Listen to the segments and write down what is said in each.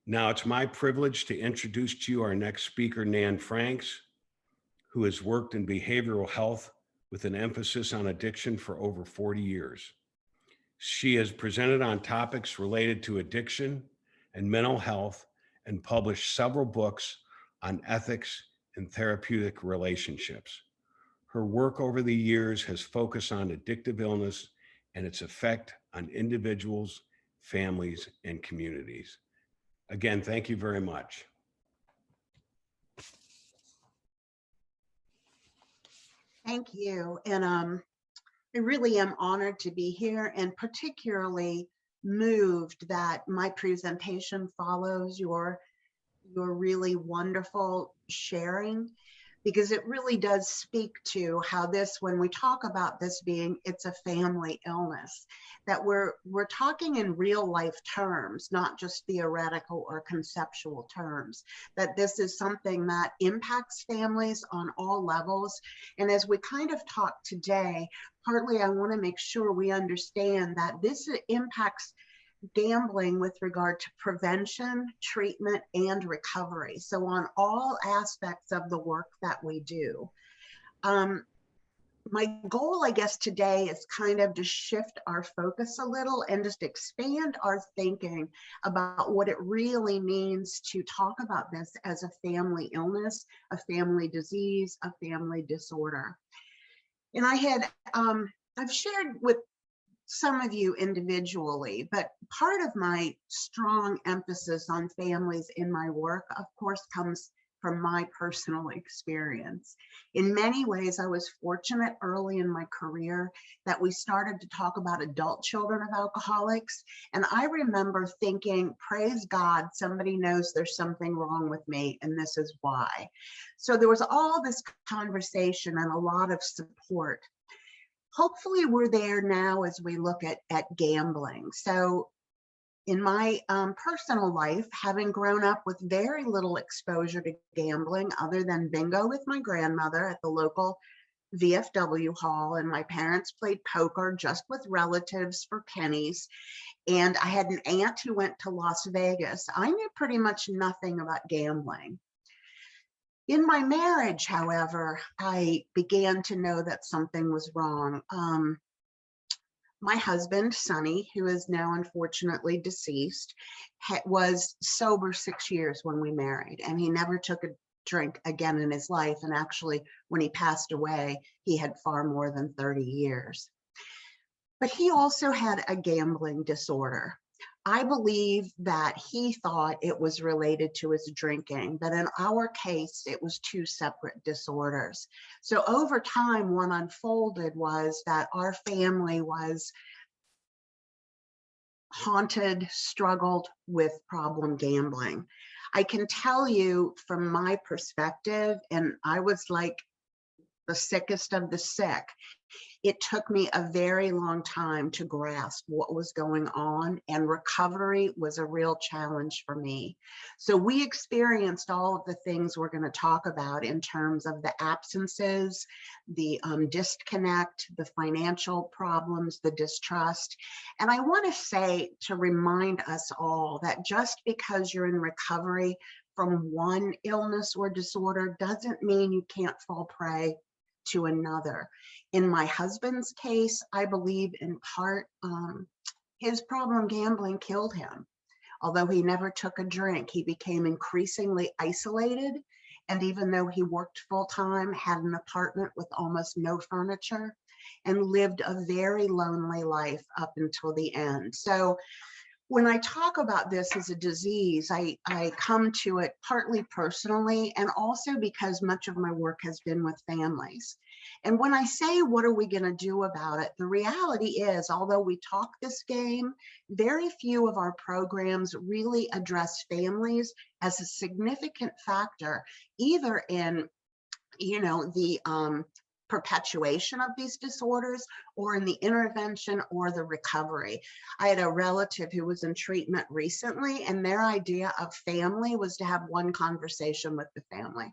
Now it's my privilege to introduce to you our next speaker, Nan Franks, who has worked in behavioral health with an emphasis on addiction for over 40 years. She has presented on topics related to addiction and mental health and published several books on ethics and therapeutic relationships. Her work over the years has focused on addictive illness and its effect on individuals, families, and communities. Again, thank you very much. Thank you. And I really am honored to be here, and particularly moved that my presentation follows your really wonderful sharing, because it really does speak to how this, when we talk about this being, it's a family illness, that we're talking in real life terms, not just theoretical or conceptual terms, that this is something that impacts families on all levels. And as we kind of talk today, partly I want to make sure we understand that this impacts gambling with regard to prevention, treatment, and recovery. So on all aspects of the work that we do. My goal, I guess, today is kind of to shift our focus a little and just expand our thinking about what it really means to talk about this as a family illness, a family disease, a family disorder. And I've shared with some of you individually, but part of my strong emphasis on families in my work, of course, comes from my personal experience. In many ways, I was fortunate early in my career that we started to talk about adult children of alcoholics. And I remember thinking, praise God, somebody knows there's something wrong with me, and this is why. So there was all this conversation and a lot of support. Hopefully we're there now as we look at gambling. So in my personal life, having grown up with very little exposure to gambling other than bingo with my grandmother at the local VFW hall, and my parents played poker just with relatives for pennies, and I had an aunt who went to Las Vegas, I knew pretty much nothing about gambling. In my marriage, however, I began to know that something was wrong. My husband, Sonny, who is now unfortunately deceased, was sober 6 years when we married, and he never took a drink again in his life. And actually, when he passed away, he had far more than 30 years. But he also had a gambling disorder. I believe that he thought it was related to his drinking, but in our case, it was two separate disorders. So over time, what unfolded was that our family was haunted, struggled with problem gambling. I can tell you from my perspective, and I was like the sickest of the sick, it took me a very long time to grasp what was going on, and recovery was a real challenge for me. So we experienced all of the things we're going to talk about in terms of the absences, the disconnect, the financial problems, the distrust. And I want to say, to remind us all, that just because you're in recovery from one illness or disorder doesn't mean you can't fall prey to another. In my husband's case, I believe in part his problem gambling killed him. Although he never took a drink, he became increasingly isolated. And even though he worked full time, had an apartment with almost no furniture, and lived a very lonely life up until the end. So when I talk about this as a disease, I come to it partly personally, and also because much of my work has been with families. And when I say, what are we going to do about it? The reality is, although we talk this game, very few of our programs really address families as a significant factor, either in, the perpetuation of these disorders, or in the intervention or the recovery. I had a relative who was in treatment recently, and their idea of family was to have one conversation with the family.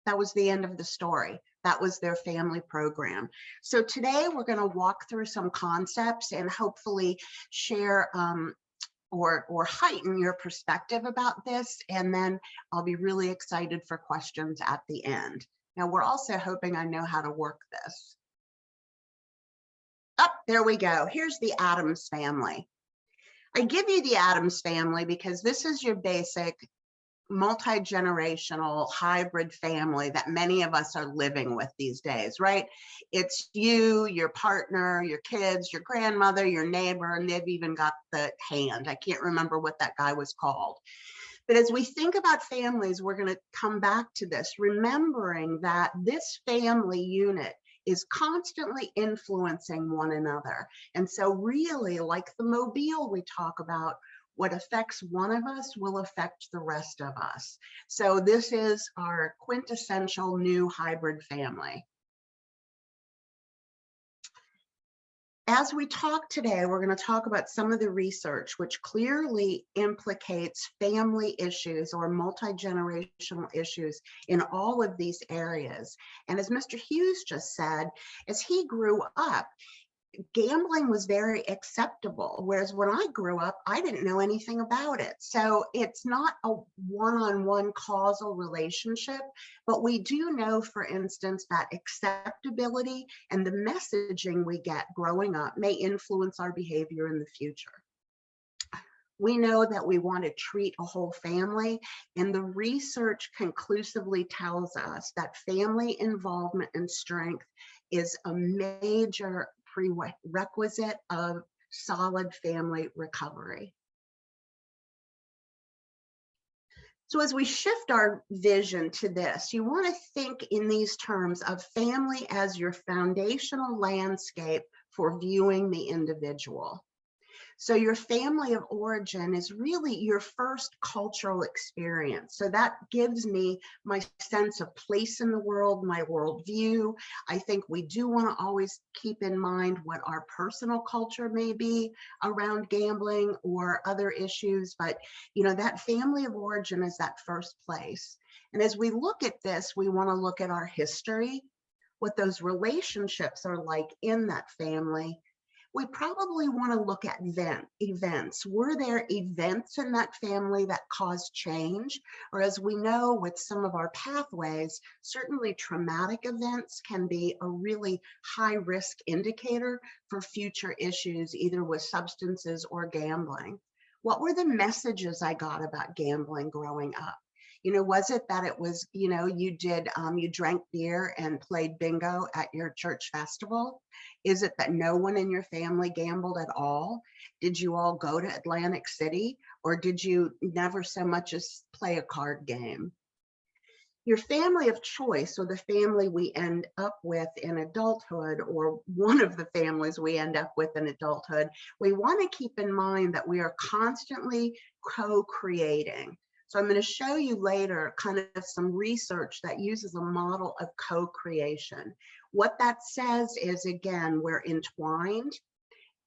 That was the end of the story. That was their family program. So today we're going to walk through some concepts and hopefully share or heighten your perspective about this. And then I'll be really excited for questions at the end. Now, we're also hoping I know how to work this. Oh, there we go. Here's the Addams family. I give you the Addams family because this is your basic multi-generational hybrid family that many of us are living with these days, right? It's you, your partner, your kids, your grandmother, your neighbor, and they've even got the hand. I can't remember what that guy was called. But as we think about families, we're going to come back to this, remembering that this family unit is constantly influencing one another. And so really, like the mobile we talk about, what affects one of us will affect the rest of us. So this is our quintessential new hybrid family. As we talk today, we're going to talk about some of the research which clearly implicates family issues or multi-generational issues in all of these areas. And as Mr. Hughes just said, as he grew up, gambling was very acceptable, whereas when I grew up, I didn't know anything about it. So it's not a one-on-one causal relationship, but we do know, for instance, that acceptability and the messaging we get growing up may influence our behavior in the future. We know that we want to treat a whole family, and the research conclusively tells us that family involvement and strength is a major prerequisite of solid family recovery. So as we shift our vision to this, you want to think in these terms of family as your foundational landscape for viewing the individual. So your family of origin is really your first cultural experience. So that gives me my sense of place in the world, my worldview. I think we do want to always keep in mind what our personal culture may be around gambling or other issues, but you know, that family of origin is that first place. And as we look at this, we want to look at our history, what those relationships are like in that family. We probably want to look at events. Were there events in that family that caused change? Or as we know with some of our pathways, certainly traumatic events can be a really high risk indicator for future issues, either with substances or gambling. What were the messages I got about gambling growing up? You know, was it that it was, you know, you drank beer and played bingo at your church festival? Is it that no one in your family gambled at all? Did you all go to Atlantic City, or did you never so much as play a card game? Your family of choice, or the family we end up with in adulthood, or one of the families we end up with in adulthood, we want to keep in mind that we are constantly co-creating. So I'm going to show you later kind of some research that uses a model of co-creation. What that says is, again, we're entwined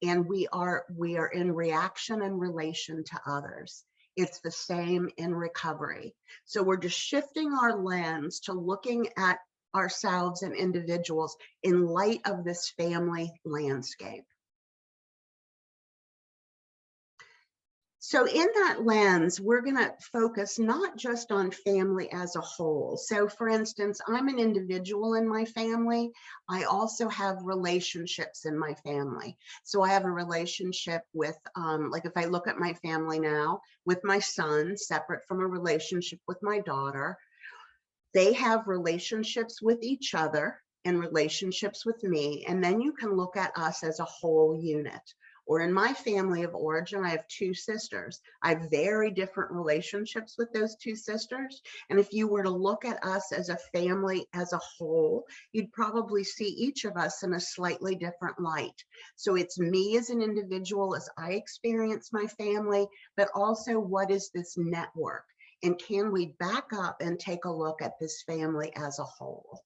and we are in reaction and relation to others. It's the same in recovery. So we're just shifting our lens to looking at ourselves and individuals in light of this family landscape. So in that lens, we're going to focus not just on family as a whole. So for instance, I'm an individual in my family. I also have relationships in my family. So I have a relationship with, like if I look at my family now, with my son, separate from a relationship with my daughter. They have relationships with each other and relationships with me. And then you can look at us as a whole unit. Or in my family of origin, I have two sisters. I have very different relationships with those two sisters. And if you were to look at us as a family as a whole, you'd probably see each of us in a slightly different light. So it's me as an individual as I experience my family, but also what is this network? And can we back up and take a look at this family as a whole?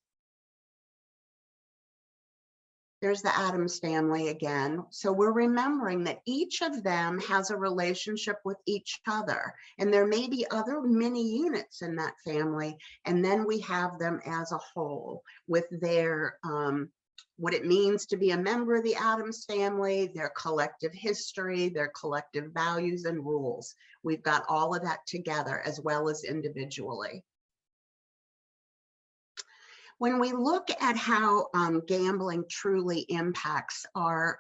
There's the Addams family again. So we're remembering that each of them has a relationship with each other, and there may be other mini units in that family. And then we have them as a whole with their what it means to be a member of the Addams family, their collective history, their collective values and rules. We've got all of that together as well as individually. When we look at how gambling truly impacts our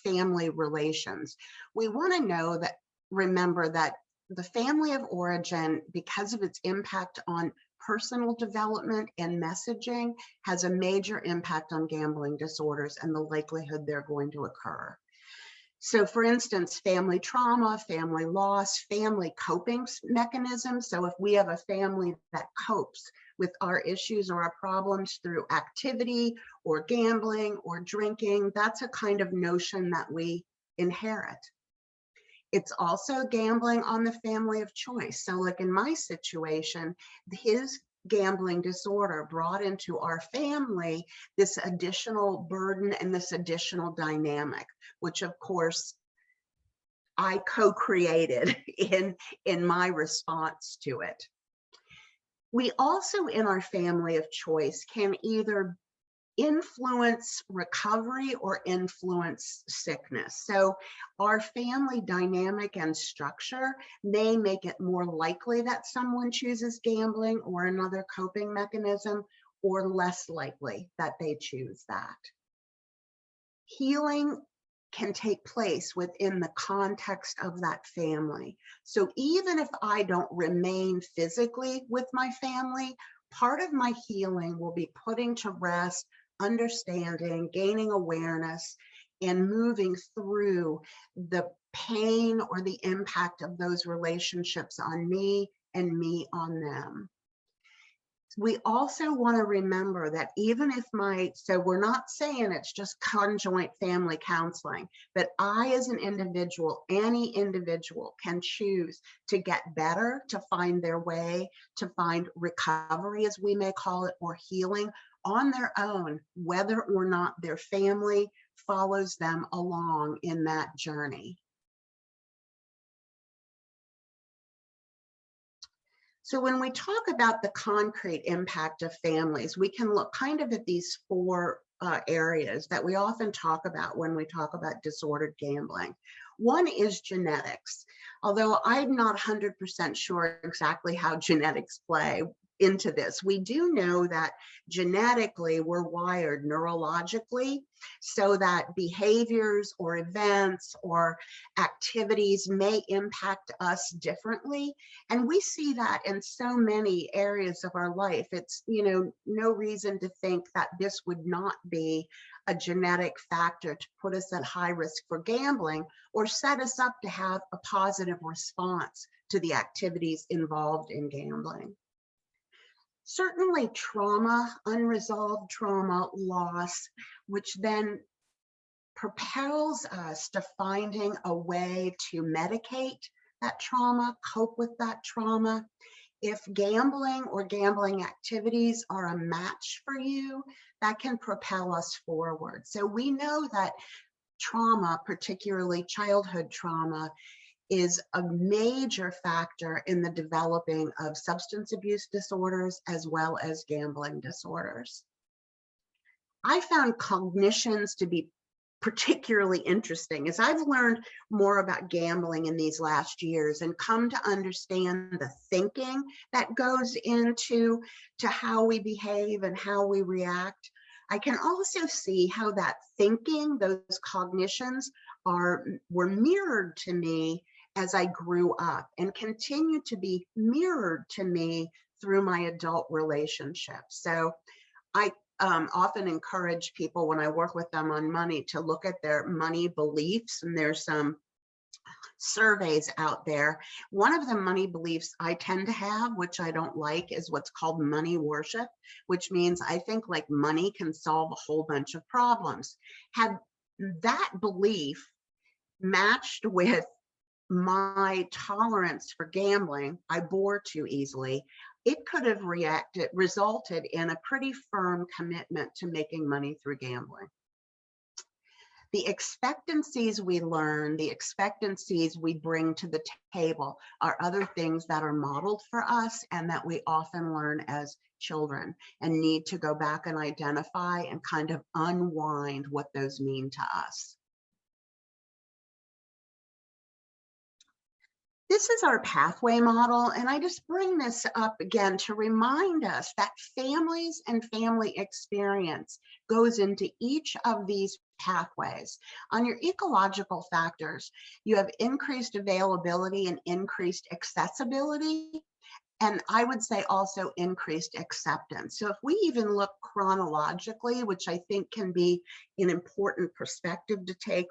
family relations, we want to remember that the family of origin, because of its impact on personal development and messaging, has a major impact on gambling disorders and the likelihood they're going to occur. So for instance, family trauma, family loss, family coping mechanisms. So if we have a family that copes with our issues or our problems through activity or gambling or drinking, that's a kind of notion that we inherit. It's also gambling on the family of choice. So like in my situation, his gambling disorder brought into our family this additional burden and this additional dynamic, which of course I co-created in my response to it. We also in our family of choice can either influence recovery or influence sickness. So our family dynamic and structure may make it more likely that someone chooses gambling or another coping mechanism, or less likely that they choose that. Healing can take place within the context of that family. So even if I don't remain physically with my family, part of my healing will be putting to rest, understanding, gaining awareness, and moving through the pain or the impact of those relationships on me and me on them. We also want to remember that even if so we're not saying it's just conjoint family counseling, but I as an individual, any individual can choose to get better, to find their way, to find recovery, as we may call it, or healing on their own, whether or not their family follows them along in that journey. So when we talk about the concrete impact of families, we can look kind of at these four areas that we often talk about when we talk about disordered gambling. One is genetics, although I'm not 100% sure exactly how genetics play into this. We do know that genetically we're wired neurologically so that behaviors or events or activities may impact us differently. And we see that in so many areas of our life. It's, no reason to think that this would not be a genetic factor to put us at high risk for gambling or set us up to have a positive response to the activities involved in gambling. Certainly trauma, unresolved trauma, loss, which then propels us to finding a way to medicate that trauma, cope with that trauma. If gambling or gambling activities are a match for you, that can propel us forward. So we know that trauma, particularly childhood trauma, is a major factor in the developing of substance abuse disorders as well as gambling disorders. I found cognitions to be particularly interesting as I've learned more about gambling in these last years and come to understand the thinking that goes into how we behave and how we react. I can also see how that thinking, those cognitions were mirrored to me as I grew up and continue to be mirrored to me through my adult relationships. So I often encourage people when I work with them on money to look at their money beliefs, and there's some surveys out there. One of the money beliefs I tend to have, which I don't like, is what's called money worship, which means I think like money can solve a whole bunch of problems. Had that belief matched with my tolerance for gambling, I bore too easily, it could have resulted in a pretty firm commitment to making money through gambling. The expectancies we learn, the expectancies we bring to the table are other things that are modeled for us and that we often learn as children and need to go back and identify and kind of unwind what those mean to us. This is our pathway model, and I just bring this up again to remind us that families and family experience goes into each of these pathways. On your ecological factors, you have increased availability and increased accessibility, and I would say also increased acceptance. So if we even look chronologically, which I think can be an important perspective to take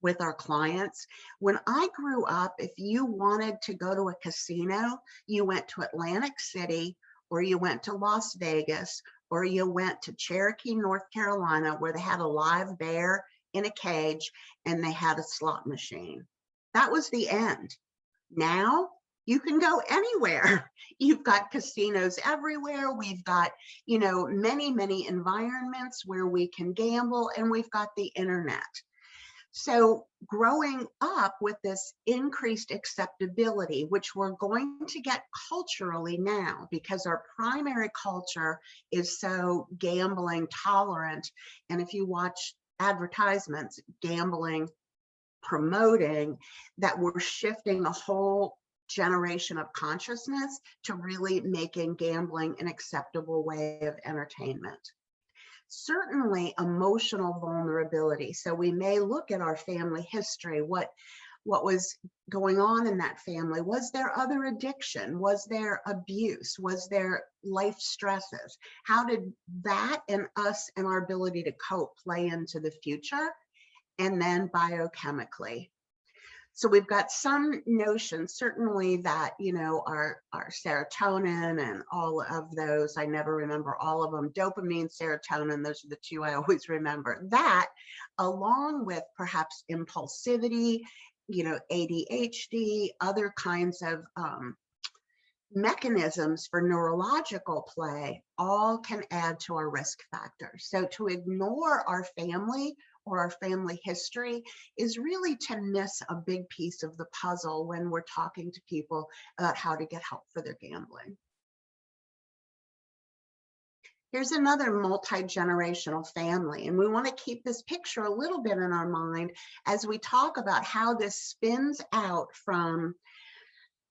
with our clients. When I grew up, if you wanted to go to a casino, you went to Atlantic City, or you went to Las Vegas, or you went to Cherokee, North Carolina, where they had a live bear in a cage and they had a slot machine. That was the end. Now you can go anywhere. You've got casinos everywhere. We've got, many, many environments where we can gamble, and we've got the internet. So growing up with this increased acceptability, which we're going to get culturally now because our primary culture is so gambling tolerant. And if you watch advertisements, gambling promoting, that we're shifting a whole generation of consciousness to really making gambling an acceptable way of entertainment. Certainly emotional vulnerability. So we may look at our family history, what was going on in that family. Was there other addiction? Was there abuse? Was there life stresses? How did that and us and our ability to cope play into the future? And then biochemically. So we've got some notion, certainly that, our serotonin and all of those, I never remember all of them, dopamine, serotonin, those are the two I always remember. That, along with perhaps impulsivity, ADHD, other kinds of mechanisms for neurological play, all can add to our risk factors. So to ignore our family or our family history is really to miss a big piece of the puzzle when we're talking to people about how to get help for their gambling. Here's another multi-generational family, and we want to keep this picture a little bit in our mind as we talk about how this spins out from,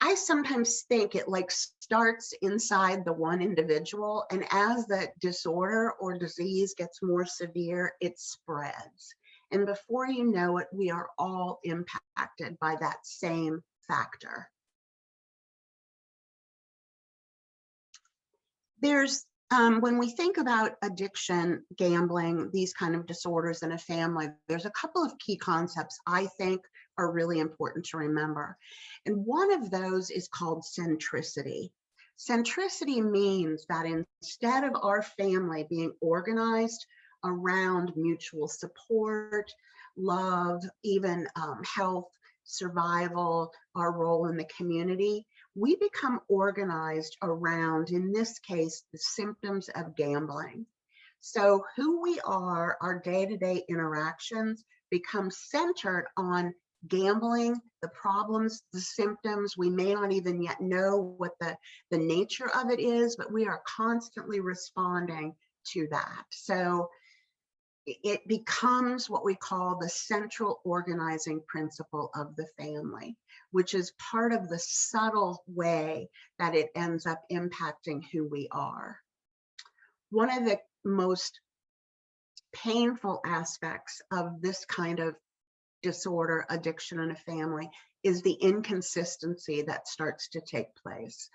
I sometimes think it starts inside the one individual, and as the disorder or disease gets more severe, it spreads. And before you know it, we are all impacted by that same factor. There's, when we think about addiction, gambling, these kind of disorders in a family, there's a couple of key concepts I think are really important to remember. And one of those is called centricity. Centricity means that instead of our family being organized around mutual support, love, even health, survival, our role in the community, we become organized around, in this case, the symptoms of gambling. So who we are, our day-to-day interactions become centered on gambling, the problems, the symptoms. We may not even yet know what the nature of it is, but we are constantly responding to that. So it becomes what we call the central organizing principle of the family, which is part of the subtle way that it ends up impacting who we are. One of the most painful aspects of this kind of disorder, addiction in a family, is the inconsistency that starts to take place.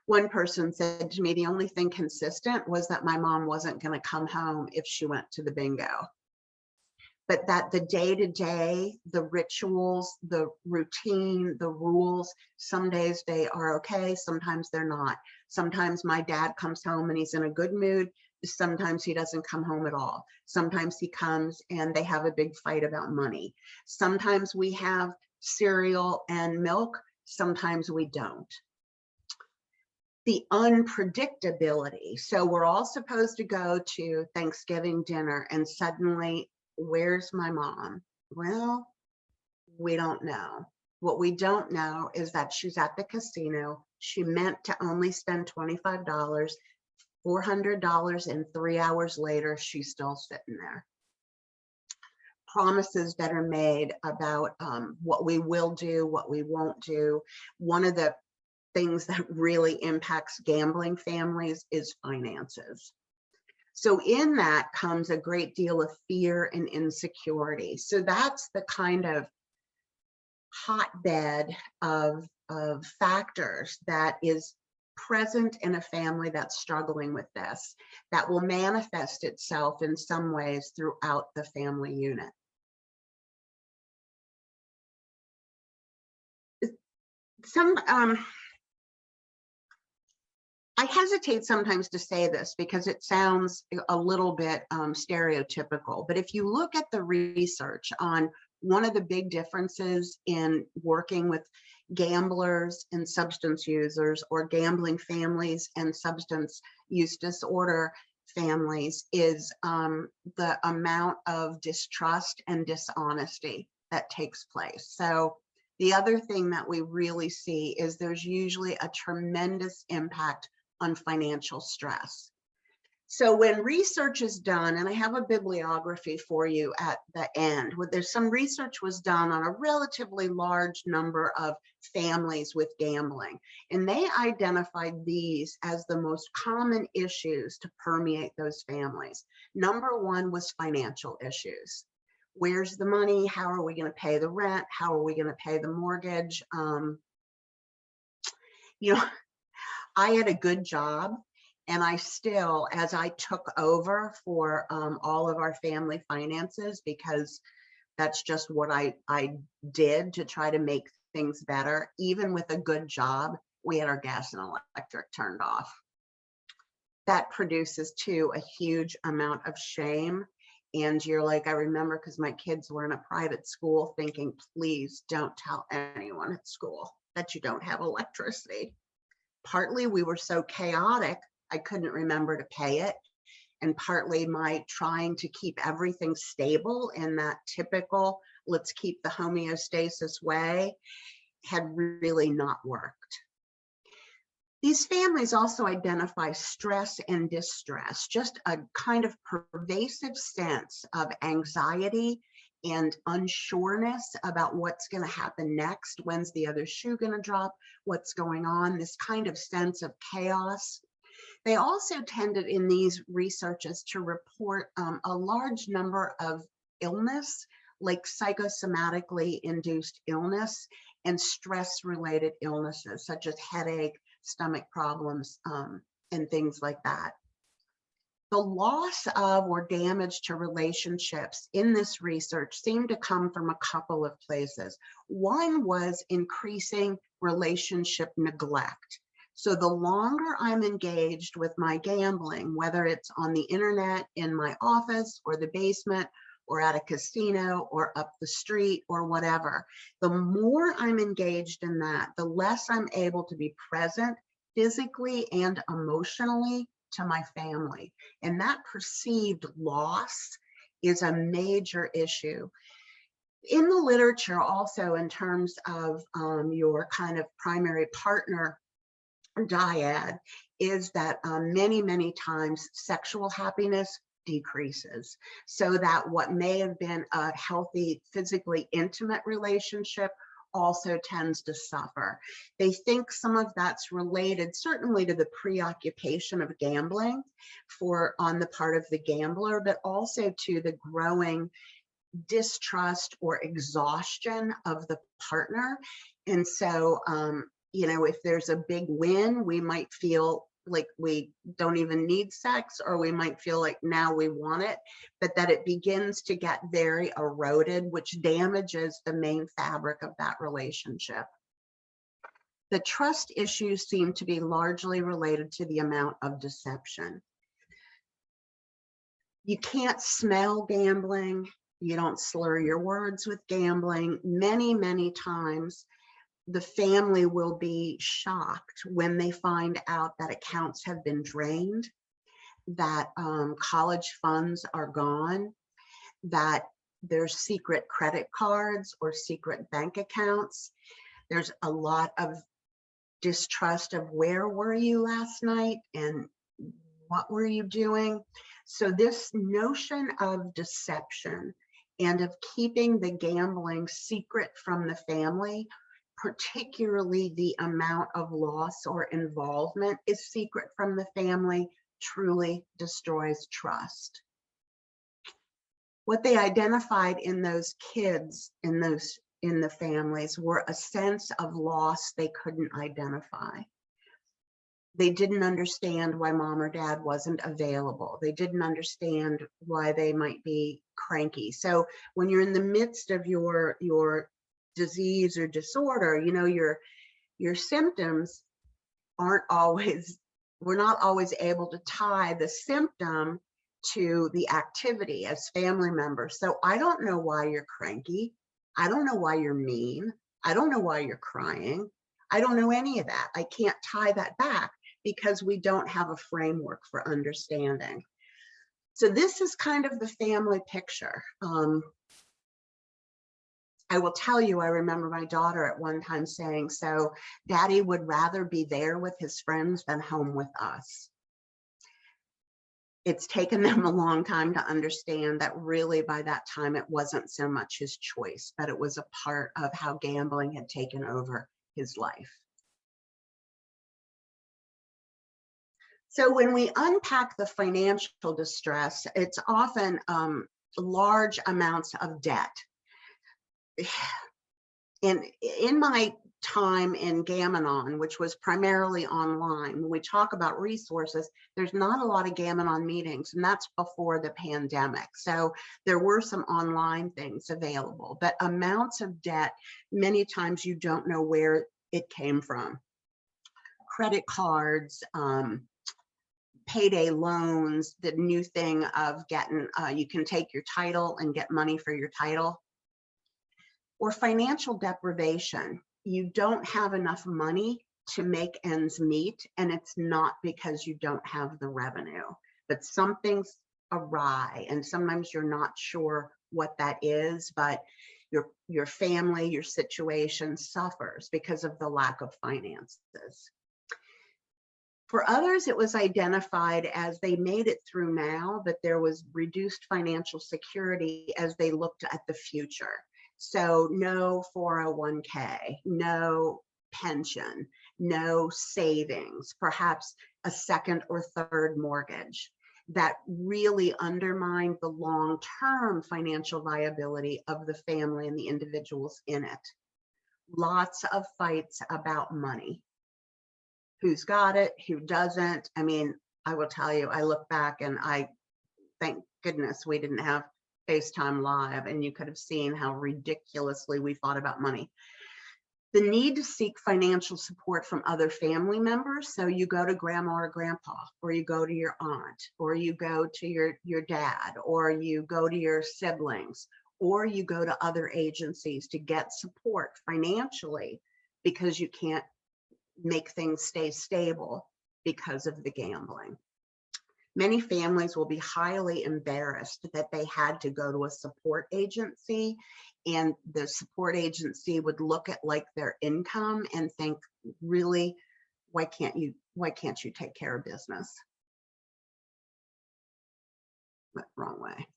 One person said to me, the only thing consistent was that my mom wasn't going to come home if she went to the bingo. But that the day-to-day, the rituals, the routine, the rules, some days they are okay, sometimes they're not. Sometimes my dad comes home and he's in a good mood. Sometimes he doesn't come home at all. Sometimes he comes and they have a big fight about money. Sometimes we have cereal and milk. Sometimes we don't. The unpredictability. So we're all supposed to go to Thanksgiving dinner and suddenly Where's my mom? Well, we don't know. What we don't know is that she's at the casino. She meant to only spend $25, $400, and 3 hours later, she's still sitting there. Promises that are made about what we will do, what we won't do. One of the things that really impacts gambling families is finances. So in that comes a great deal of fear and insecurity. So that's the kind of hotbed of factors that is present in a family that's struggling with this, that will manifest itself in some ways throughout the family unit. I hesitate sometimes to say this because it sounds a little bit stereotypical, but if you look at the research on one of the big differences in working with gamblers and substance users, or gambling families and substance use disorder families, is the amount of distrust and dishonesty that takes place. So the other thing that we really see is there's usually a tremendous impact on financial stress. So when research is done, and I have a bibliography for you at the end, where there's some research was done on a relatively large number of families with gambling, and they identified these as the most common issues to permeate those families. Number one was financial issues. Where's the money? How are we going to pay the rent? How are we going to pay the mortgage? I had a good job, and I still, as I took over for all of our family finances, because that's just what I did to try to make things better, even with a good job, we had our gas and electric turned off. That produces too a huge amount of shame. And you're like, I remember, because my kids were in a private school, thinking, please don't tell anyone at school that you don't have electricity. Partly we were so chaotic, I couldn't remember to pay it. And partly my trying to keep everything stable in that typical, let's keep the homeostasis way, had really not worked. These families also identify stress and distress, just a kind of pervasive sense of anxiety and unsureness about what's going to happen next. When's the other shoe going to drop? What's going on? This kind of sense of chaos. They also tended in these researches to report a large number of illness, like psychosomatically induced illness and stress-related illnesses, such as headache, stomach problems, and things like that. The loss of or damage to relationships in this research seemed to come from a couple of places. One was increasing relationship neglect. So the longer I'm engaged with my gambling, whether it's on the internet, in my office, or the basement, or at a casino, or up the street, or whatever, the more I'm engaged in that, the less I'm able to be present physically and emotionally to my family. And that perceived loss is a major issue. In the literature also, in terms of your kind of primary partner dyad, is that many times sexual happiness decreases, so that what may have been a healthy, physically intimate relationship also tends to suffer. They think some of that's related certainly to the preoccupation of gambling on the part of the gambler, but also to the growing distrust or exhaustion of the partner. And so, if there's a big win, we might feel like we don't even need sex, or we might feel like now we want it, but that it begins to get very eroded, which damages the main fabric of that relationship. The trust issues seem to be largely related to the amount of deception. You can't smell gambling. You don't slur your words with gambling. Many times, the family will be shocked when they find out that accounts have been drained, that college funds are gone, that there's secret credit cards or secret bank accounts. There's a lot of distrust of where were you last night and what were you doing? So this notion of deception and of keeping the gambling secret from the family, particularly the amount of loss or involvement is secret from the family, truly destroys trust. What they identified in those kids, in the families, were a sense of loss they couldn't identify. They didn't understand why mom or dad wasn't available. They didn't understand why they might be cranky. So when you're in the midst of your disease or disorder, you know, your symptoms aren't always, we're not always able to tie the symptom to the activity as family members. So I don't know why you're cranky. I don't know why you're mean. I don't know why you're crying. I don't know any of that. I can't tie that back because we don't have a framework for understanding. So this is kind of the family picture. I will tell you, I remember my daughter at one time saying, so Daddy would rather be there with his friends than home with us. It's taken them a long time to understand that really by that time, it wasn't so much his choice, but it was a part of how gambling had taken over his life. So when we unpack the financial distress, it's often large amounts of debt. And in my time in Gam-Anon, which was primarily online, when we talk about resources, there's not a lot of Gam-Anon meetings, and that's before the pandemic. So there were some online things available, but amounts of debt, many times you don't know where it came from. Credit cards, payday loans, the new thing of getting, you can take your title and get money for your title. Or financial deprivation. You don't have enough money to make ends meet, and it's not because you don't have the revenue, but something's awry, and sometimes you're not sure what that is, but your family, your situation suffers because of the lack of finances. For others, it was identified as they made it through now, but there was reduced financial security as they looked at the future. So no 401k, no pension, no savings, perhaps a second or third mortgage that really undermined the long-term financial viability of the family and the individuals in it. Lots of fights about money. Who's got it, who doesn't? I mean, I will tell you, I look back and I thank goodness we didn't have FaceTime Live, and you could have seen how ridiculously we fought about money. The need to seek financial support from other family members. So you go to grandma or grandpa, or you go to your aunt, or you go to your dad, or you go to your siblings, or you go to other agencies to get support financially because you can't make things stay stable because of the gambling. Many families will be highly embarrassed that they had to go to a support agency, and the support agency would look at like their income and think, really, why can't you take care of business? But wrong way.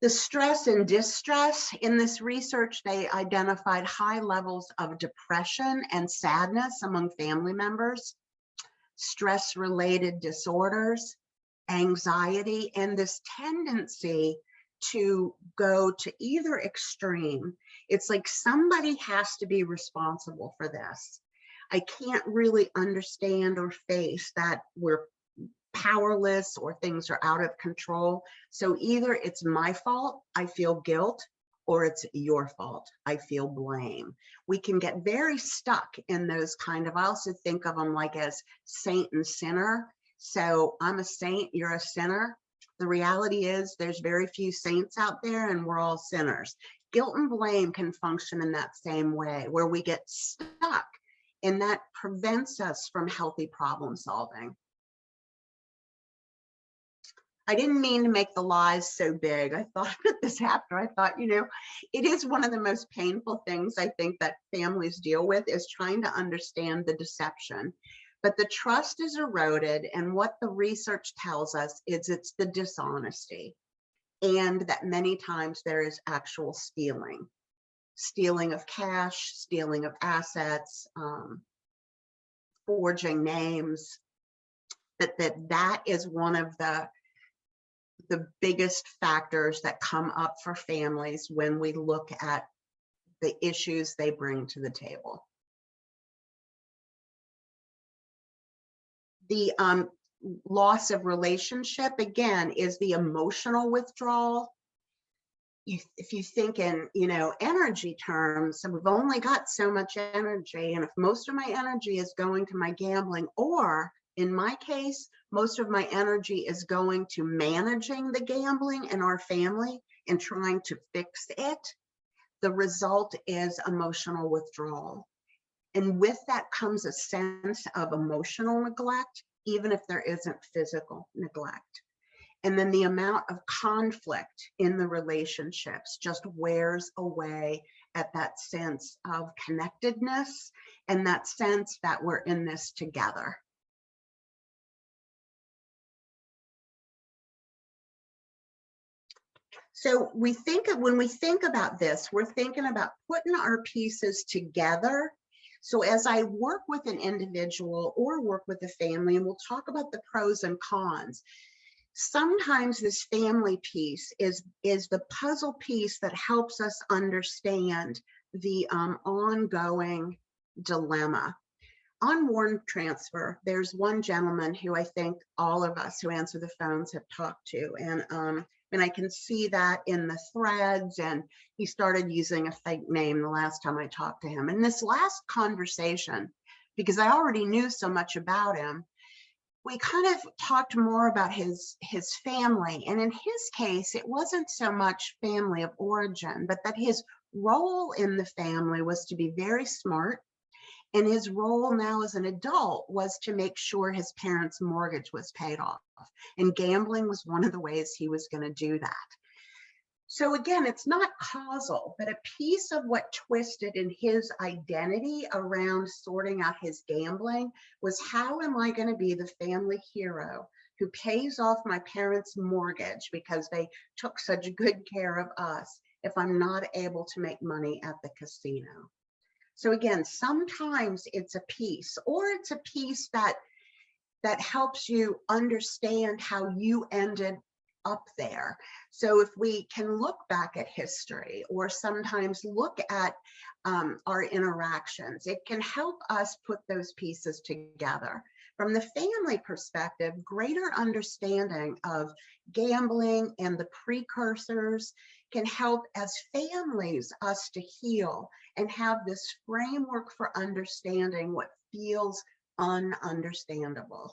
The stress and distress in this research, they identified high levels of depression and sadness among family members, stress-related disorders, anxiety, and this tendency to go to either extreme. It's like somebody has to be responsible for this. I can't really understand or face that we're powerless or things are out of control. So either it's my fault, I feel guilt, or it's your fault, I feel blame. We can get very stuck in those kind of, I also think of them like as saint and sinner. So I'm a saint, you're a sinner. The reality is there's very few saints out there and we're all sinners. Guilt and blame can function in that same way, where we get stuck, and that prevents us from healthy problem solving. I didn't mean to make the lies so big. I thought about this after. I thought, it is one of the most painful things I think that families deal with, is trying to understand the deception. But the trust is eroded, and what the research tells us is it's the dishonesty, and that many times there is actual stealing of cash, stealing of assets, forging names. That is one of the biggest factors that come up for families when we look at the issues they bring to the table. The loss of relationship, again, is the emotional withdrawal. If you think in, energy terms, and we've only got so much energy, and if most of my energy is going to my gambling, or in my case, most of my energy is going to managing the gambling in our family and trying to fix it, the result is emotional withdrawal. And with that comes a sense of emotional neglect, even if there isn't physical neglect. And then the amount of conflict in the relationships just wears away at that sense of connectedness and that sense that we're in this together. So when we think about this, we're thinking about putting our pieces together. So as I work with an individual or work with a family, and we'll talk about the pros and cons, sometimes this family piece is the puzzle piece that helps us understand the ongoing dilemma. On warrant transfer, there's one gentleman who I think all of us who answer the phones have talked to, and I can see that in the threads, and he started using a fake name the last time I talked to him. And this last conversation, because I already knew so much about him, we kind of talked more about his family. And in his case, it wasn't so much family of origin, but that his role in the family was to be very smart. And his role now as an adult was to make sure his parents' mortgage was paid off. And gambling was one of the ways he was going to do that. So again, it's not causal, but a piece of what twisted in his identity around sorting out his gambling was, how am I going to be the family hero who pays off my parents' mortgage because they took such good care of us if I'm not able to make money at the casino? So again, sometimes it's a piece, or it's a piece that helps you understand how you ended up there. So if we can look back at history, or sometimes look at our interactions, it can help us put those pieces together. From the family perspective, greater understanding of gambling and the precursors can help as families us to heal and have this framework for understanding what feels ununderstandable.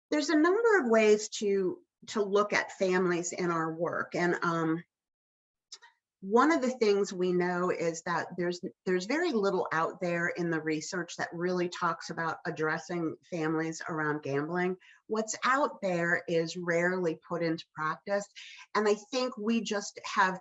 There's a number of ways to look at families in our work, and one of the things we know is that there's very little out there in the research that really talks about addressing families around gambling. What's out there is rarely put into practice, and I think we just have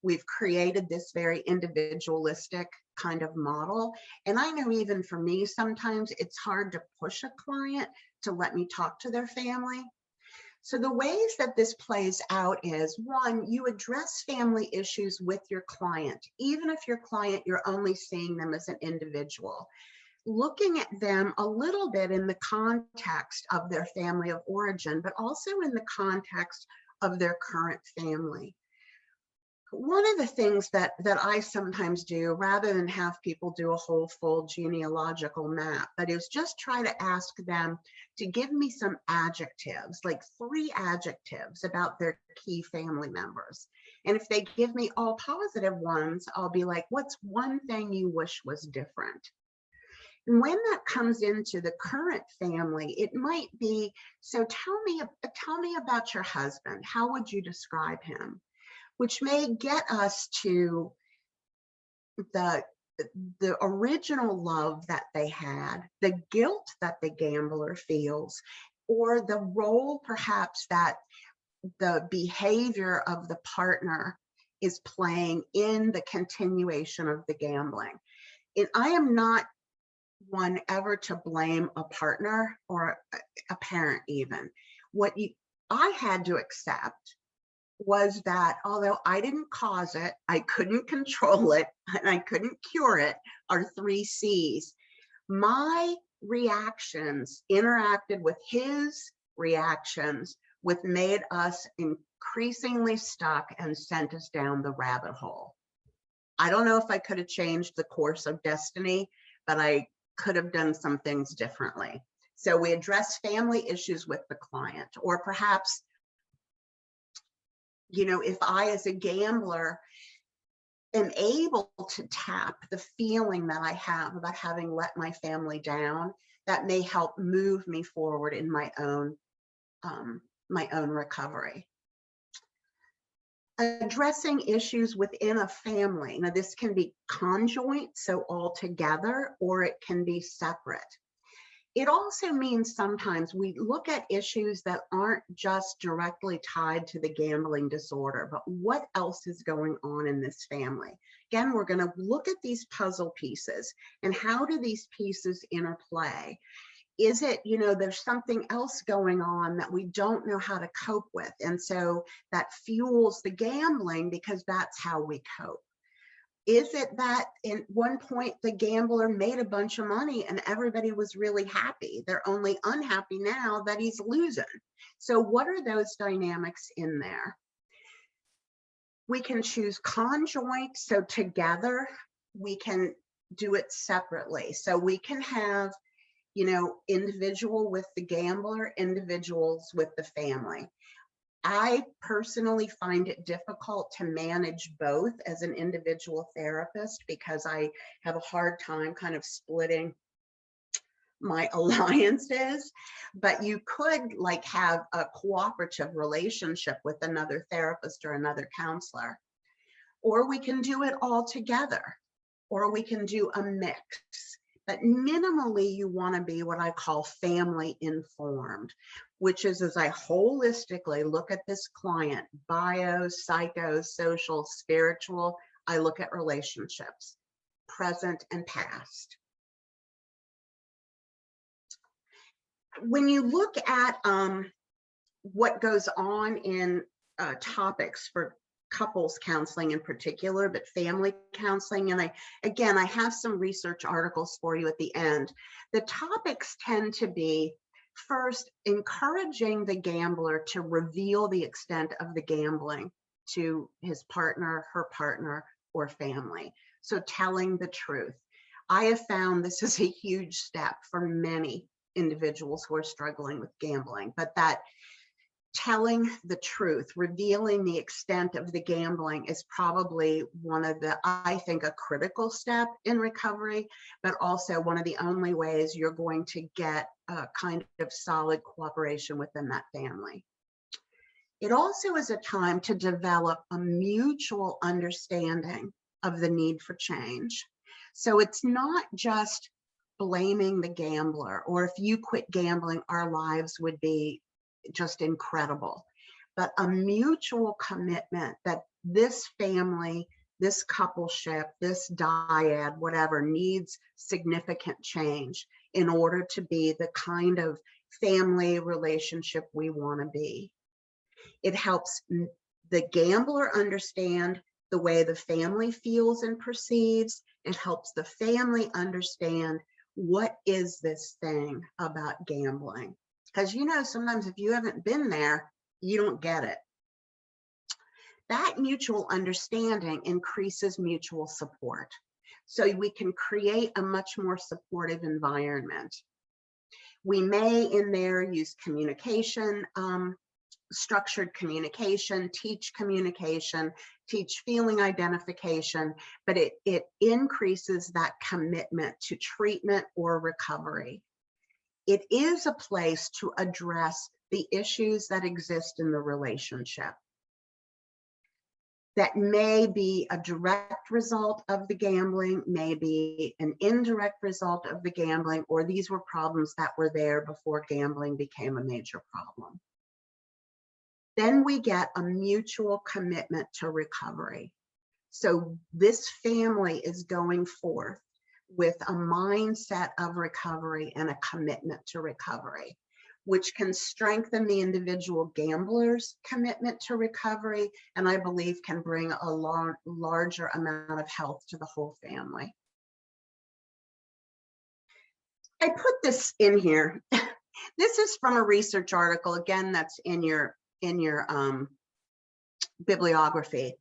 we've created this very individualistic kind of model. And I know even for me, sometimes it's hard to push a client to let me talk to their family. So the ways that this plays out is, one, you address family issues with your client, even if your client, you're only seeing them as an individual, looking at them a little bit in the context of their family of origin, but also in the context of their current family. One of the things that I sometimes do, rather than have people do a whole full genealogical map, but is just try to ask them to give me some adjectives, like 3 adjectives about their key family members. And if they give me all positive ones, I'll be like, what's one thing you wish was different? And when that comes into the current family, it might be, so tell me about your husband. How would you describe him? Which may get us to the the original love that they had, the guilt that the gambler feels, or the role perhaps that the behavior of the partner is playing in the continuation of the gambling. And I am not one ever to blame a partner or a parent even. I had to accept was that although I didn't cause it, I couldn't control it, and I couldn't cure it, our 3 C's. My reactions interacted with his reactions, which made us increasingly stuck and sent us down the rabbit hole. I don't know if I could have changed the course of destiny, but I could have done some things differently. So we address family issues with the client, or perhaps, if I, as a gambler, am able to tap the feeling that I have about having let my family down, that may help move me forward in my own recovery. Addressing issues within a family. Now, this can be conjoint, so all together, or it can be separate. It also means sometimes we look at issues that aren't just directly tied to the gambling disorder, but what else is going on in this family? Again, we're going to look at these puzzle pieces and how do these pieces interplay? Is it, there's something else going on that we don't know how to cope with? And so that fuels the gambling because that's how we cope. Is it that at one point the gambler made a bunch of money and everybody was really happy? They're only unhappy now that he's losing. So what are those dynamics in there? We can choose conjoint, so together. We can do it separately. So we can have, individual with the gambler, individuals with the family. I personally find it difficult to manage both as an individual therapist because I have a hard time kind of splitting my alliances, but you could have a cooperative relationship with another therapist or another counselor, or we can do it all together, or we can do a mix. But minimally, you want to be what I call family informed, which is as I holistically look at this client, bio, psycho, social, spiritual, I look at relationships, present and past. When you look at what goes on in topics for couples counseling in particular, but family counseling, and I have some research articles for you at the end. The topics tend to be, first, encouraging the gambler to reveal the extent of the gambling to his partner, her partner, or family. So telling the truth. I have found this is a huge step for many individuals who are struggling with gambling, but that telling the truth, revealing the extent of the gambling is probably one of the, I think, a critical step in recovery, but also one of the only ways you're going to get a kind of solid cooperation within that family. It also is a time to develop a mutual understanding of the need for change. So it's not just blaming the gambler, or if you quit gambling, our lives would be just incredible, but a mutual commitment that this family, this coupleship, this dyad, whatever, needs significant change in order to be the kind of family relationship we want to be. It helps the gambler understand the way the family feels and perceives. It helps the family understand what is this thing about gambling. Because sometimes if you haven't been there, you don't get it. That mutual understanding increases mutual support. So we can create a much more supportive environment. We may in there use communication, structured communication, teach feeling identification, but it increases that commitment to treatment or recovery. It is a place to address the issues that exist in the relationship. that may be a direct result of the gambling, may be an indirect result of the gambling, or these were problems that were there before gambling became a major problem. Then we get a mutual commitment to recovery. So this family is going forth with a mindset of recovery and a commitment to recovery, which can strengthen the individual gambler's commitment to recovery, and I believe can bring a larger amount of health to the whole family. I put this in here. This is from a research article, again, that's in your bibliography.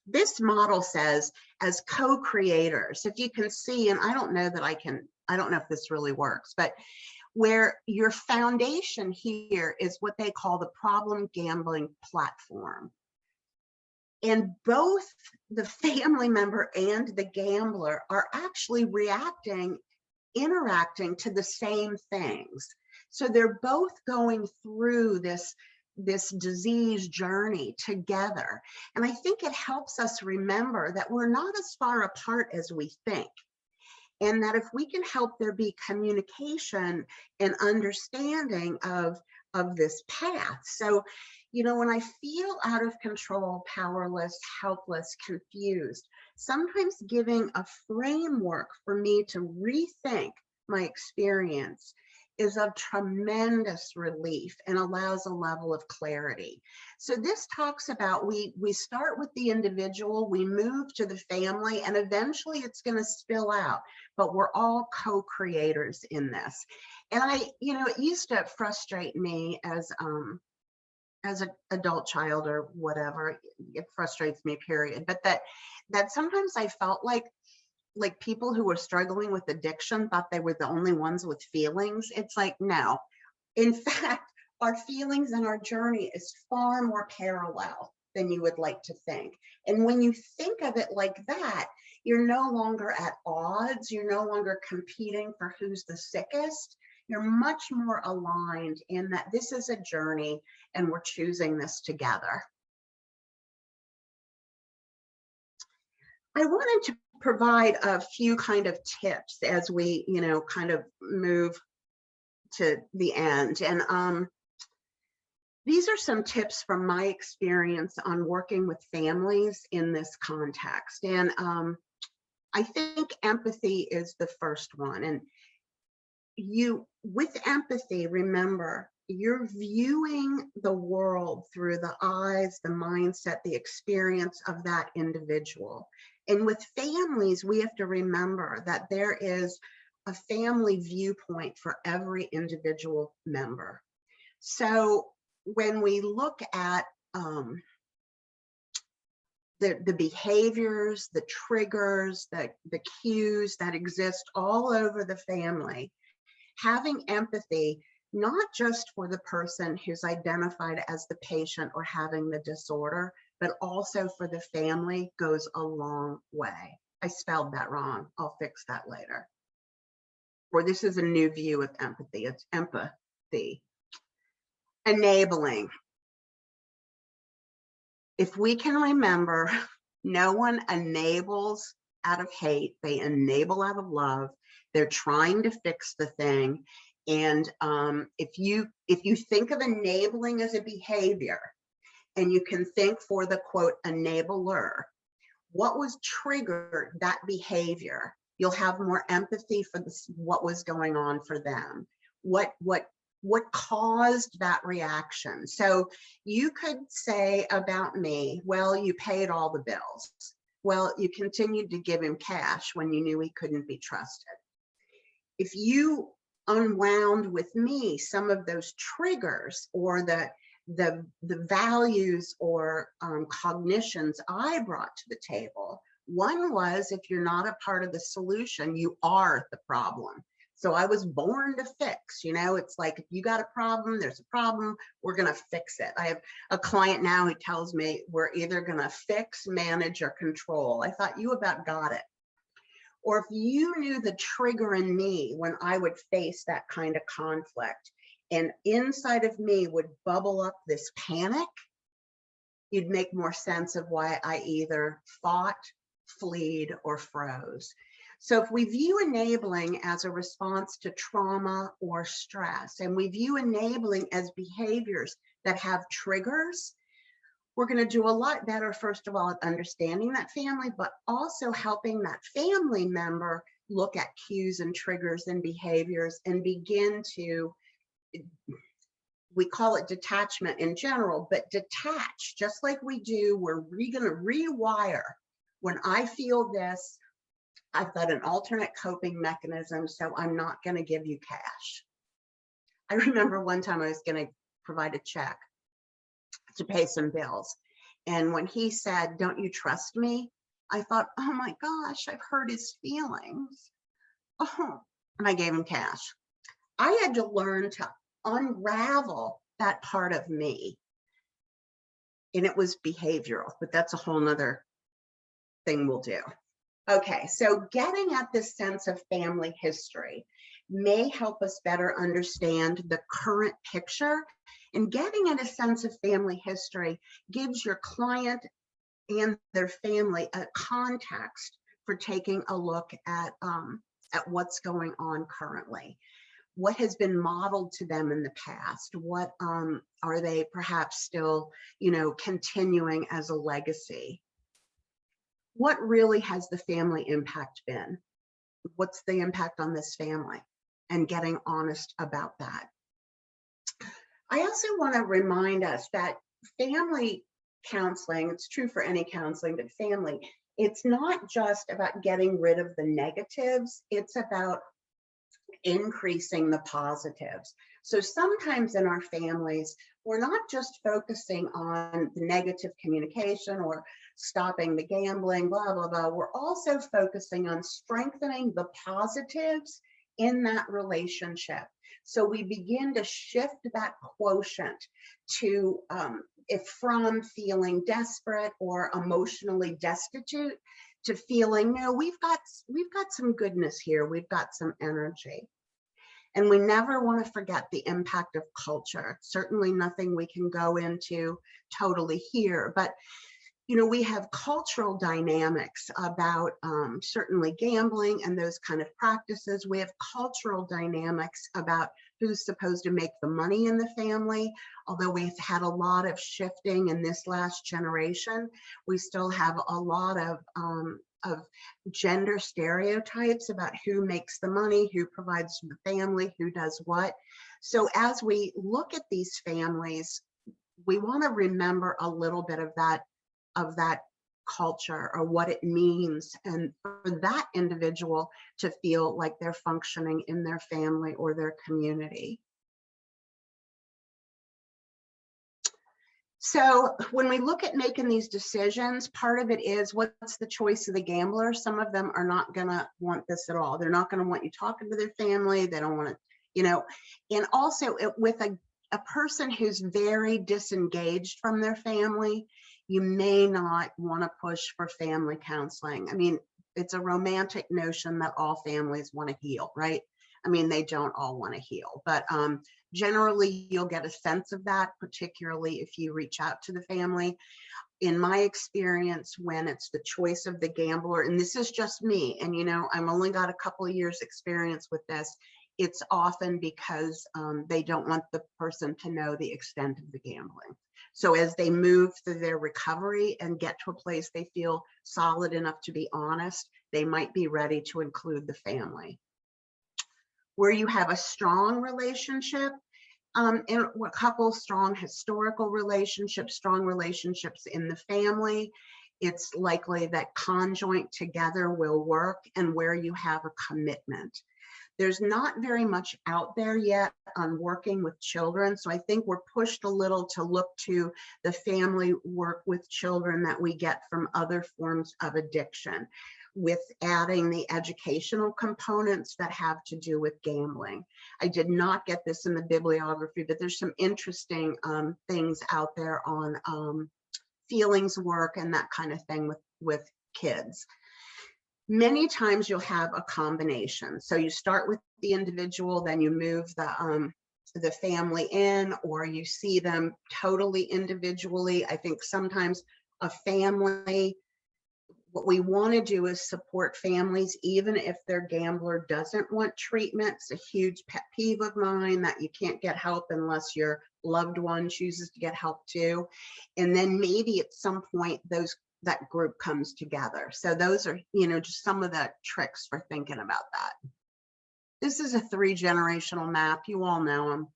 This model says, as co-creators, if you can see, and I don't know if this really works, but where your foundation here is what they call the problem gambling platform. And both the family member and the gambler are actually interacting to the same things. So they're both going through this disease journey together. And I think it helps us remember that we're not as far apart as we think. And that if we can help there be communication and understanding of this path. So, you know, when I feel out of control, powerless, helpless, confused, sometimes giving a framework for me to rethink my experience is of tremendous relief and allows a level of clarity. So this talks about we start with the individual, we move to the family, and eventually it's going to spill out, but we're all co-creators in this. And it used to frustrate me as an adult child or whatever. It frustrates me, period. But that sometimes I felt like people who were struggling with addiction thought they were the only ones with feelings. It's like, no. In fact, our feelings and our journey is far more parallel than you would like to think. And when you think of it like that, you're no longer at odds. You're no longer competing for who's the sickest. You're much more aligned in that this is a journey and we're choosing this together. I wanted to provide a few kind of tips as we, kind of move to the end. And these are some tips from my experience on working with families in this context. And I think empathy is the first one. And with empathy, remember, you're viewing the world through the eyes, the mindset, the experience of that individual. And with families, we have to remember that there is a family viewpoint for every individual member. So when we look at the behaviors, the triggers, the cues that exist all over the family, having empathy, not just for the person who's identified as the patient or having the disorder, but also for the family, goes a long way. I spelled that wrong. I'll fix that later. Or this is a new view of empathy. It's empathy. Enabling. If we can remember, no one enables out of hate. They enable out of love. They're trying to fix the thing. And if you think of enabling as a behavior, and you can think for the quote enabler, what was triggered that behavior? You'll have more empathy for what was going on for them. What caused that reaction? So you could say about me, well, you paid all the bills. Well, you continued to give him cash when you knew he couldn't be trusted. If you unwound with me some of those triggers or the values or cognitions I brought to the table, one was, if you're not a part of the solution, you are the problem. So I was born to fix, it's like, if you got a problem, there's a problem, we're going to fix it. I have a client now who tells me we're either going to fix, manage, or control. I thought, you about got it. Or if you knew the trigger in me when I would face that kind of conflict, and inside of me would bubble up this panic, you'd make more sense of why I either fought, fled, or froze. So if we view enabling as a response to trauma or stress, and we view enabling as behaviors that have triggers, we're going to do a lot better, first of all, at understanding that family, but also helping that family member look at cues and triggers and behaviors and begin to, we call it detachment in general, but detach, just like we do, we're going to rewire. When I feel this, I've got an alternate coping mechanism, so I'm not going to give you cash. I remember one time I was going to provide a check to pay some bills. And when he said, "Don't you trust me?" I thought, oh my gosh, I've hurt his feelings. Oh, and I gave him cash. I had to learn to unravel that part of me. And it was behavioral, but that's a whole nother thing we'll do. Okay, so getting at this sense of family history may help us better understand the current picture, and getting at a sense of family history gives your client and their family a context for taking a look at what's going on currently. What has been modeled to them in the past? What are they perhaps still, continuing as a legacy? What really has the family impact been? What's the impact on this family? And getting honest about that. I also want to remind us that family counseling, it's true for any counseling, but family, it's not just about getting rid of the negatives, it's about increasing the positives. So sometimes in our families, we're not just focusing on the negative communication or stopping the gambling, blah, blah, blah. We're also focusing on strengthening the positives in that relationship. So we begin to shift that quotient to, if from feeling desperate or emotionally destitute to feeling, no, we've got some goodness here. We've got some energy. And we never want to forget the impact of culture. Certainly nothing we can go into totally here, but we have cultural dynamics about certainly gambling and those kind of practices. We have cultural dynamics about who's supposed to make the money in the family. Although we've had a lot of shifting in this last generation, we still have a lot of gender stereotypes about who makes the money, who provides for the family, who does what. So as we look at these families, we want to remember a little bit of that culture or what it means, and for that individual to feel like they're functioning in their family or their community. So when we look at making these decisions, part of it is, what's the choice of the gambler? Some of them are not going to want this at all. They're not going to want you talking to their family. They don't want to, and also with a person who's very disengaged from their family, you may not want to push for family counseling. I mean, it's a romantic notion that all families want to heal, right? I mean, they don't all want to heal, but generally you'll get a sense of that, particularly if you reach out to the family. In my experience, when it's the choice of the gambler, and this is just me, and I've only got a couple of years experience with this, it's often because they don't want the person to know the extent of the gambling. So as they move through their recovery and get to a place they feel solid enough to be honest, they might be ready to include the family. Where you have a strong relationship, and a couple strong historical relationships, strong relationships in the family, it's likely that conjoint together will work, and where you have a commitment. There's not very much out there yet on working with children. So I think we're pushed a little to look to the family work with children that we get from other forms of addiction, with adding the educational components that have to do with gambling. I did not get this in the bibliography, but there's some interesting things out there on feelings work and that kind of thing with kids. Many times you'll have a combination. So you start with the individual, then you move the the family in, or you see them totally individually. I think sometimes a family, what we want to do is support families, even if their gambler doesn't want treatment. It's a huge pet peeve of mine that you can't get help unless your loved one chooses to get help too. And then maybe at some point that group comes together. So those are, just some of the tricks for thinking about that. This is a 3-generational map. You all know them.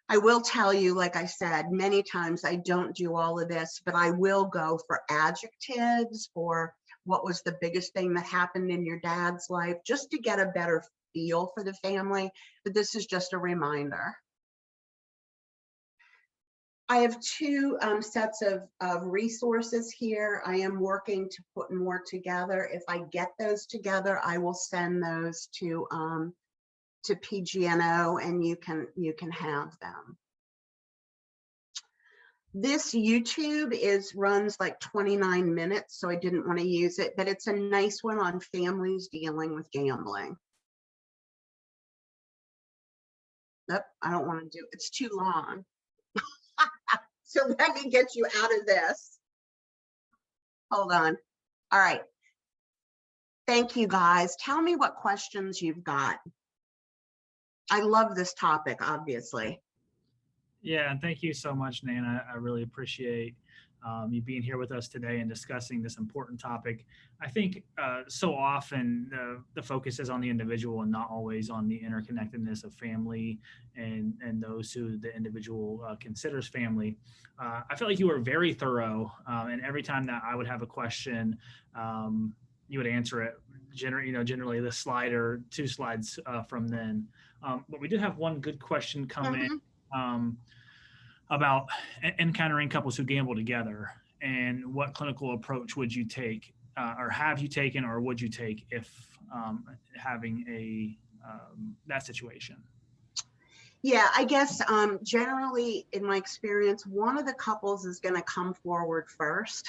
I will tell you, like I said, many times I don't do all of this, but I will go for adjectives or what was the biggest thing that happened in your dad's life, just to get a better feel for the family. But this is just a reminder. I have 2 sets of resources here. I am working to put more together. If I get those together, I will send those to PGNO, and you can have them. This YouTube runs like 29 minutes, so I didn't want to use it, but it's a nice one on families dealing with gambling. Nope, I don't want to do it. It's too long. So let me get you out of this. Hold on. All right. Thank you, guys. Tell me what questions you've got. I love this topic, obviously. Yeah, and thank you so much, Nan. I really appreciate you being here with us today and discussing this important topic. I think so often the focus is on the individual and not always on the interconnectedness of family and those who the individual considers family. I feel like you were very thorough, and every time that I would have a question, you would answer it. Generally the slide or 2 slides from then. But we did have one good question come in. About encountering couples who gamble together, and what clinical approach would you take, or have you taken, or would you take if having that situation? Yeah, I guess generally in my experience, one of the couples is going to come forward first,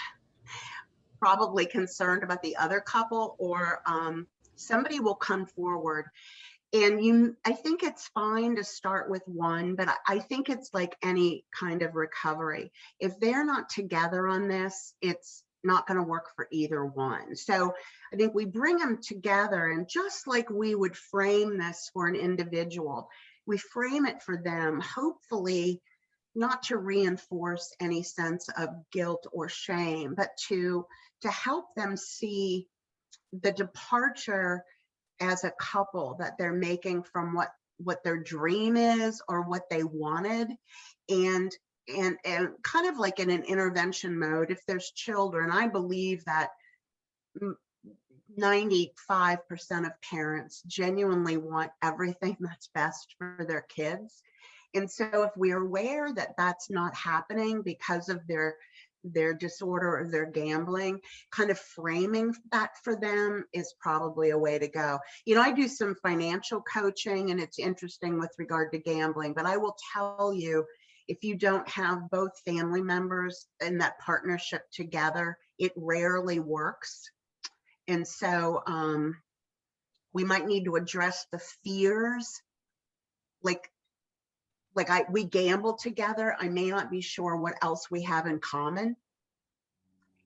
probably concerned about the other couple, or somebody will come forward. And I think it's fine to start with one, but I think it's like any kind of recovery. If they're not together on this, it's not going to work for either one. So I think we bring them together, and just like we would frame this for an individual, we frame it for them, hopefully not to reinforce any sense of guilt or shame, but to help them see the departure as a couple that they're making from what their dream is or what they wanted, and kind of like in an intervention mode. If there's children, I believe that 95% of parents genuinely want everything that's best for their kids. And so if we're aware that that's not happening because of their disorder or their gambling, kind of framing that for them is probably a way to go. I do some financial coaching, and it's interesting with regard to gambling, but I will tell you, if you don't have both family members in that partnership together, it rarely works. And so we might need to address the fears, like we gamble together. I may not be sure what else we have in common.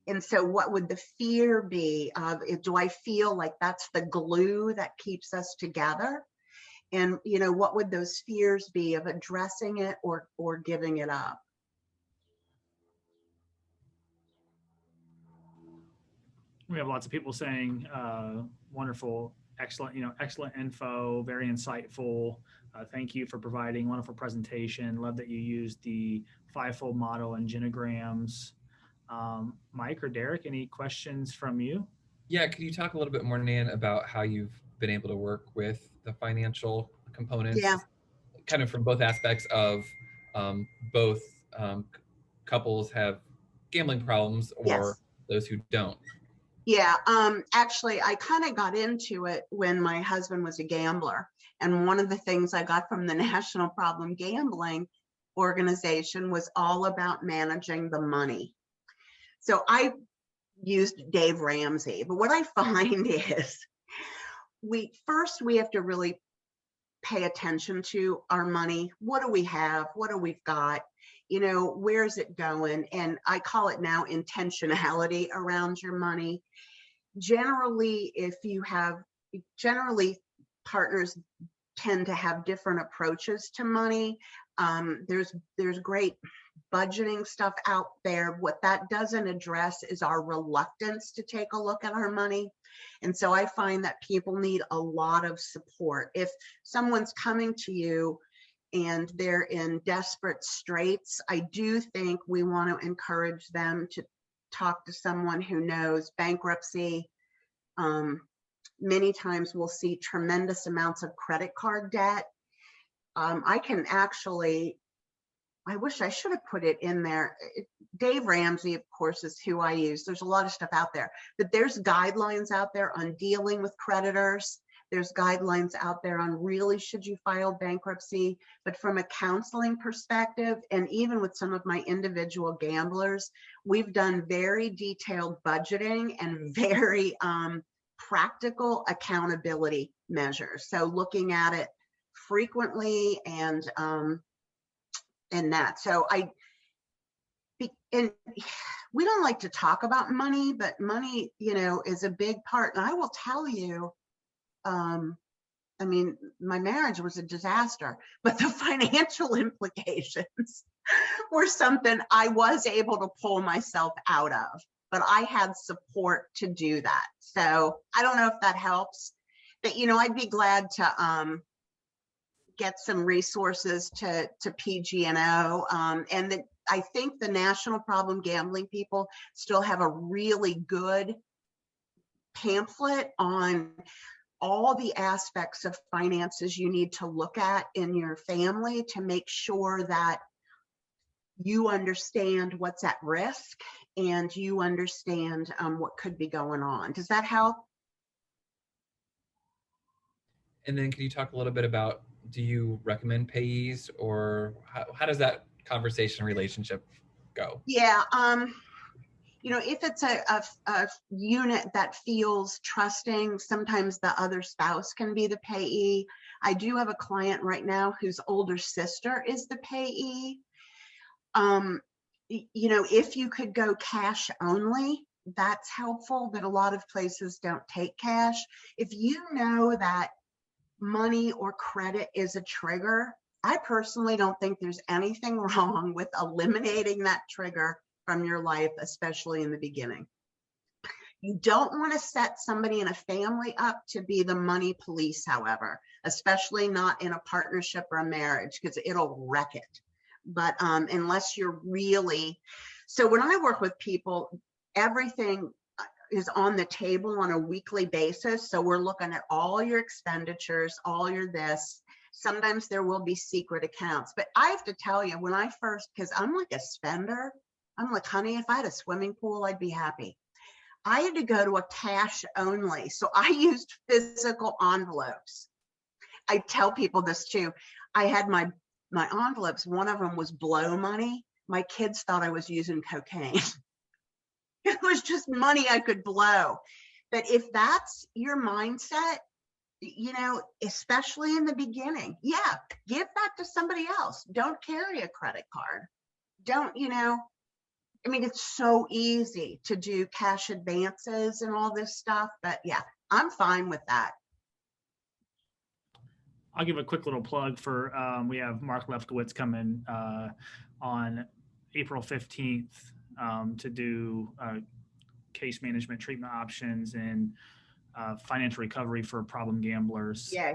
And so what would the fear be of, do I feel like that's the glue that keeps us together? And, what would those fears be of addressing it or giving it up? We have lots of people saying wonderful, excellent info, very insightful. Thank you for providing wonderful presentation. Love that you used the 5-fold model and genograms. Mike or Derek, any questions from you? Yeah, could you talk a little bit more, Nan, about how you've been able to work with the financial components, kind of from both aspects of both couples have gambling problems or those who don't? Yeah, actually, I kind of got into it when my husband was a gambler. And one of the things I got from the National Problem Gambling Organization was all about managing the money. So I used Dave Ramsey, but what I find is we have to really pay attention to our money. What do we have? What do we've got? You know, where's it going? And I call it now intentionality around your money. Generally, generally partners tend to have different approaches to money. There's great budgeting stuff out there. What that doesn't address is our reluctance to take a look at our money. And so I find that people need a lot of support. If someone's coming to you and they're in desperate straits, I do think we want to encourage them to talk to someone who knows bankruptcy. Many times we'll see tremendous amounts of credit card debt. I wish I should have put it in there. Dave Ramsey, of course, is who I use. There's a lot of stuff out there, but there's guidelines out there on dealing with creditors. There's guidelines out there on really should you file bankruptcy, but from a counseling perspective, and even with some of my individual gamblers, we've done very detailed budgeting and very practical accountability measures. So looking at it frequently and that. So and we don't like to talk about money, but money, you know, is a big part. And I will tell you, I mean, my marriage was a disaster, but the financial implications were something I was able to pull myself out of, but I had support to do that. So I don't know if that helps, but, you know, I'd be glad to get some resources to PG&O. And I think the National Problem Gambling people still have a really good pamphlet on all the aspects of finances you need to look at in your family to make sure that you understand what's at risk and you understand what could be going on. Does that help? And then can you talk a little bit about, do you recommend payees, or how does that conversation relationship go? Yeah. You know, if it's a unit that feels trusting, sometimes the other spouse can be the payee. I do have a client right now whose older sister is the payee. You know, if you could go cash only, that's helpful, but a lot of places don't take cash. If you know that money or credit is a trigger, I personally don't think there's anything wrong with eliminating that trigger from your life, especially in the beginning. You don't want to set somebody in a family up to be the money police, however, especially not in a partnership or a marriage, because it'll wreck it. But unless you're really, so when I work with people, everything is on the table on a weekly basis. So we're looking at all your expenditures, all your this. Sometimes there will be secret accounts, but I have to tell you, when I first, because I'm like a spender, I'm like, honey, if I had a swimming pool, I'd be happy. I had to go to a cash only. So I used physical envelopes. I tell people this too. I had my envelopes. One of them was blow money. My kids thought I was using cocaine. It was just money I could blow. But if that's your mindset, you know, especially in the beginning, yeah, give that to somebody else. Don't carry a credit card. Don't, you know, I mean, it's so easy to do cash advances and all this stuff, but yeah, I'm fine with that. I'll give a quick little plug for, we have Mark Lefkowitz coming on April 15th to do case management treatment options and financial recovery for problem gamblers. Yeah.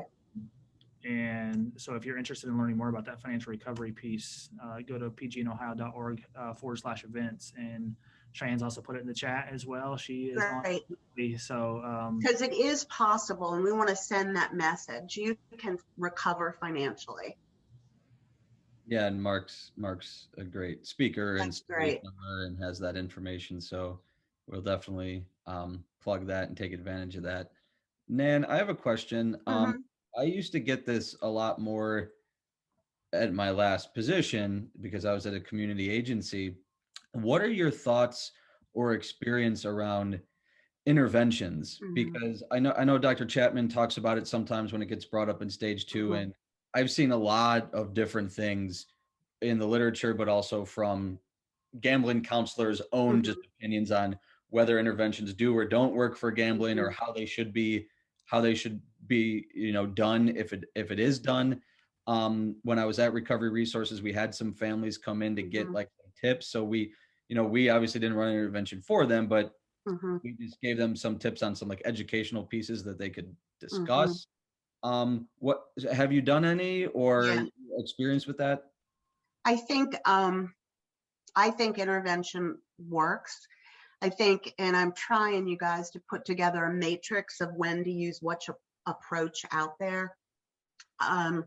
And so if you're interested in learning more about that financial recovery piece, go to pgnohio.org/events. And Cheyenne's also put it in the chat as well. She is Great. on. So because it is possible, and we want to send that message. You can recover financially. Yeah, and Mark's a great speaker. That's and great. And has that information. So we'll definitely plug that and take advantage of that. Nan, I have a question. I used to get this a lot more at my last position because I was at a community agency. What are your thoughts or experience around interventions, Mhm. because I know Dr. Chapman talks about it sometimes when it gets brought up in stage 2, Mhm. and I've seen a lot of different things in the literature, but also from gambling counselors' own just Mhm. opinions on whether interventions do or don't work for gambling, or Mhm. how they should be, done if it is done. When I was at Recovery Resources, we had some families come in to get Mhm. like some tips. So we obviously didn't run an intervention for them, but Mhm. we just gave them some tips on some like educational pieces that they could Mhm. discuss. What have you done any or Yeah, experience with that? I think I think intervention works. I think, and I'm trying you guys to put together a matrix of when to use which approach out there. Um,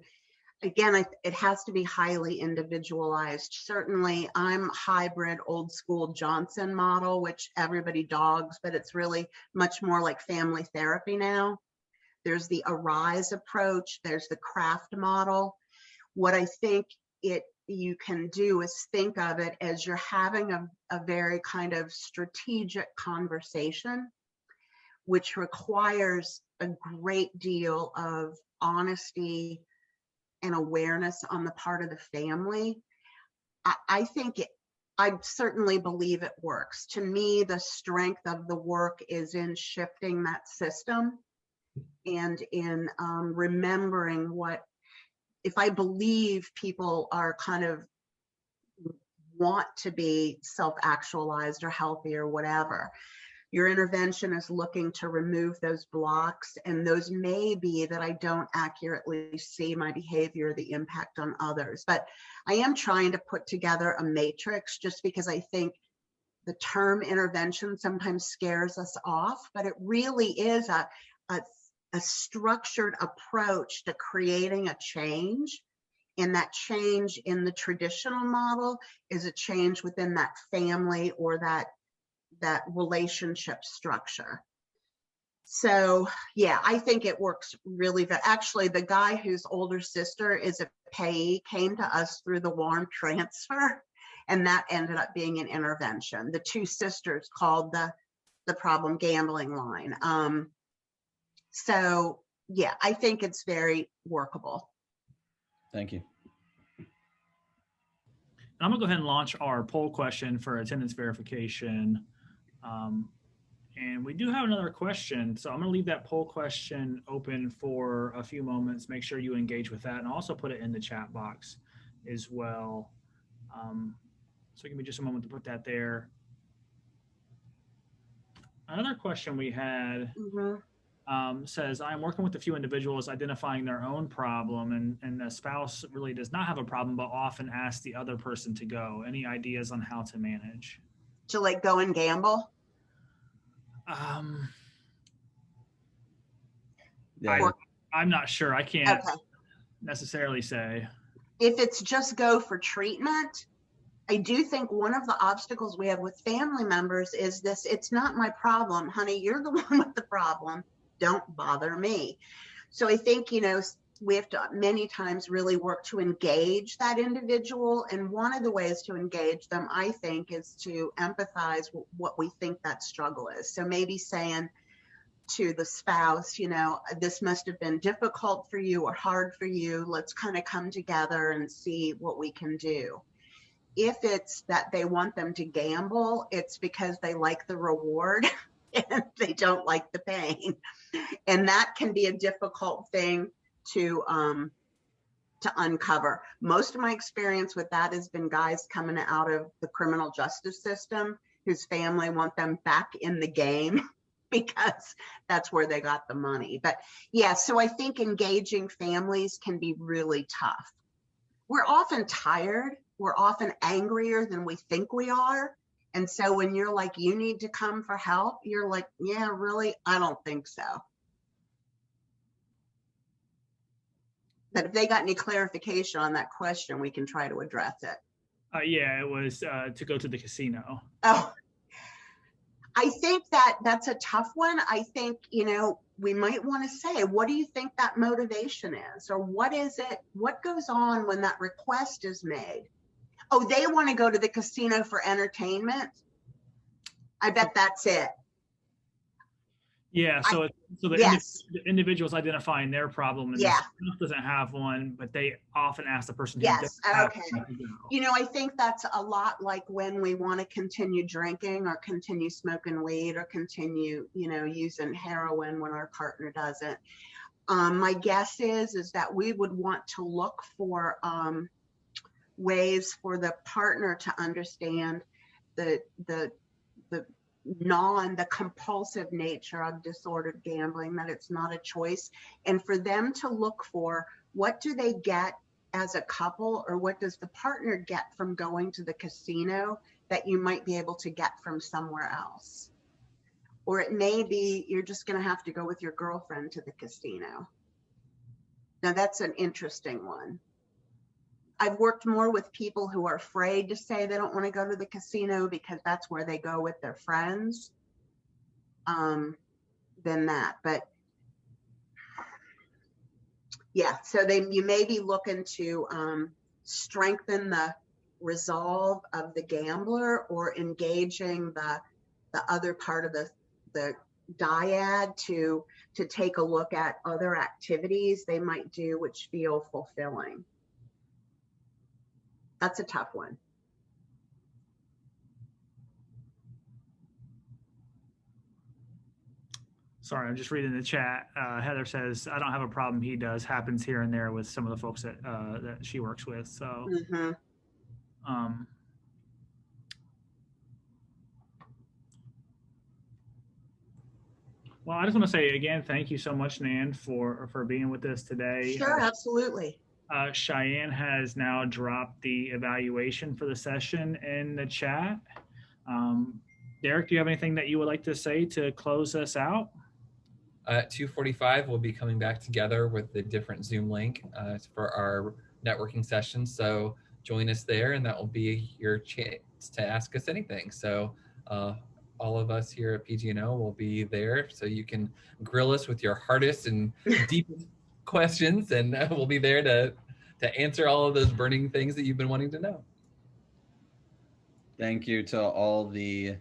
Again, it has to be highly individualized. Certainly, I'm hybrid old school Johnson model, which everybody dogs, but it's really much more like family therapy now. There's the Arise approach, there's the Craft model. What I think you can do is think of it as you're having a very kind of strategic conversation, which requires a great deal of honesty and awareness on the part of the family. I think I certainly believe it works. To me, the strength of the work is in shifting that system and in remembering what, if I believe people are kind of want to be self-actualized or healthy or whatever, your intervention is looking to remove those blocks, and those may be that I don't accurately see my behavior, the impact on others. But I am trying to put together a matrix, just because I think the term intervention sometimes scares us off, but it really is a, a structured approach to creating a change. And that change in the traditional model is a change within that family or that relationship structure. So yeah, I think it works really good. Actually, the guy whose older sister is a payee came to us through the warm transfer, and that ended up being an intervention. The two sisters called the problem gambling line. So yeah, I think it's very workable. Thank you. I'm gonna go ahead and launch our poll question for attendance verification. And we do have another question. So I'm gonna leave that poll question open for a few moments. Make sure you engage with that, and also put it in the chat box as well. So give me just a moment to put that there. Another question we had says, I'm working with a few individuals identifying their own problem, and the spouse really does not have a problem, but often asks the other person to go. Any ideas on how to manage? To like go and gamble? Yeah. I'm not sure. I can't Okay. necessarily say. If it's just go for treatment, I do think one of the obstacles we have with family members is this: it's not my problem, honey, you're the one with the problem, don't bother me. So I think, we have to many times really work to engage that individual. And one of the ways to engage them, I think, is to empathize with what we think that struggle is. So maybe saying to the spouse, this must have been difficult for you or hard for you. Let's kind of come together and see what we can do. If it's that they want them to gamble, it's because they like the reward and they don't like the pain. And that can be a difficult thing to uncover. Most of my experience with that has been guys coming out of the criminal justice system whose family want them back in the game because that's where they got the money. But yeah, so I think engaging families can be really tough. We're often tired. We're often angrier than we think we are. And so when you're like, you need to come for help, you're like, yeah, really? I don't think so. But if they got any clarification on that question, we can try to address it. Yeah, it was to go to the casino. Oh, I think that's a tough one. I think, we might want to say, what do you think that motivation is? Or what is it? What goes on when that request is made? Oh, they want to go to the casino for entertainment. I bet that's it. Yeah, so Yes. the individual's identifying their problem, and the Yeah. spouse doesn't have one, but they often ask the person who Yes. does have Okay. one to go. You know, I think that's a lot like when we want to continue drinking or continue smoking weed or continue, you know, using heroin when our partner doesn't. My guess is that we would want to look for ways for the partner to understand the the the the compulsive nature of disordered gambling, that it's not a choice, and for them to look for what do they get as a couple, or what does the partner get from going to the casino that you might be able to get from somewhere else. Or it may be you're just going to have to go with your girlfriend to the casino. Now that's an interesting one. I've worked more with people who are afraid to say they don't want to go to the casino because that's where they go with their friends, than that. But yeah, so you may be looking to strengthen the resolve of the gambler, or engaging the other part of the dyad to take a look at other activities they might do which feel fulfilling. That's a tough one. Sorry, I'm just reading the chat. Heather says, "I don't have a problem. He does. Happens here and there with some of the folks that she works with." So, well, I just want to say again, thank you so much, Nan, for being with us today. Sure, absolutely. Cheyenne has now dropped the evaluation for the session in the chat. Derek, do you have anything that you would like to say to close us out? At 2:45, we'll be coming back together with a different Zoom link for our networking session. So join us there, and that will be your chance to ask us anything. So all of us here at PG&O will be there, so you can grill us with your hardest and deepest questions, and we'll be there to answer all of those burning things that you've been wanting to know. Thank you to all the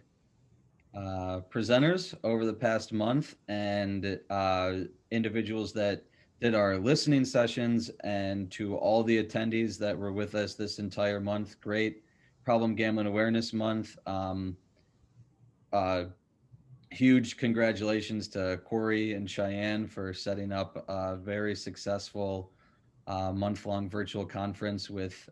presenters over the past month, and individuals that did our listening sessions, and to all the attendees that were with us this entire month. Great Problem Gambling Awareness Month. Huge congratulations to Corey and Cheyenne for setting up a very successful month-long virtual conference with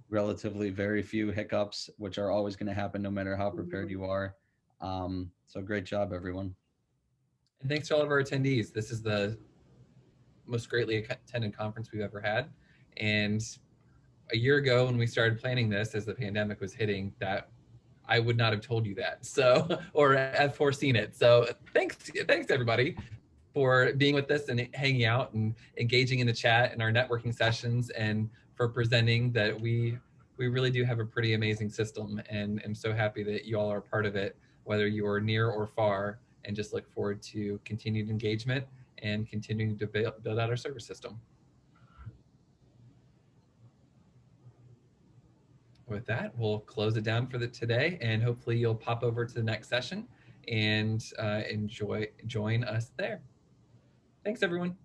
relatively very few hiccups, which are always going to happen no matter how prepared you are. So great job, everyone. And thanks to all of our attendees. This is the most greatly attended conference we've ever had. And a year ago when we started planning this, as the pandemic was hitting, that I would not have told you that, so, or have foreseen it. So thanks everybody for being with us and hanging out and engaging in the chat and our networking sessions, and for presenting that we really do have a pretty amazing system, and I'm so happy that you all are part of it, whether you are near or far, and just look forward to continued engagement and continuing to build out our service system. With that, we'll close it down for today, and hopefully you'll pop over to the next session and join us there. Thanks, everyone.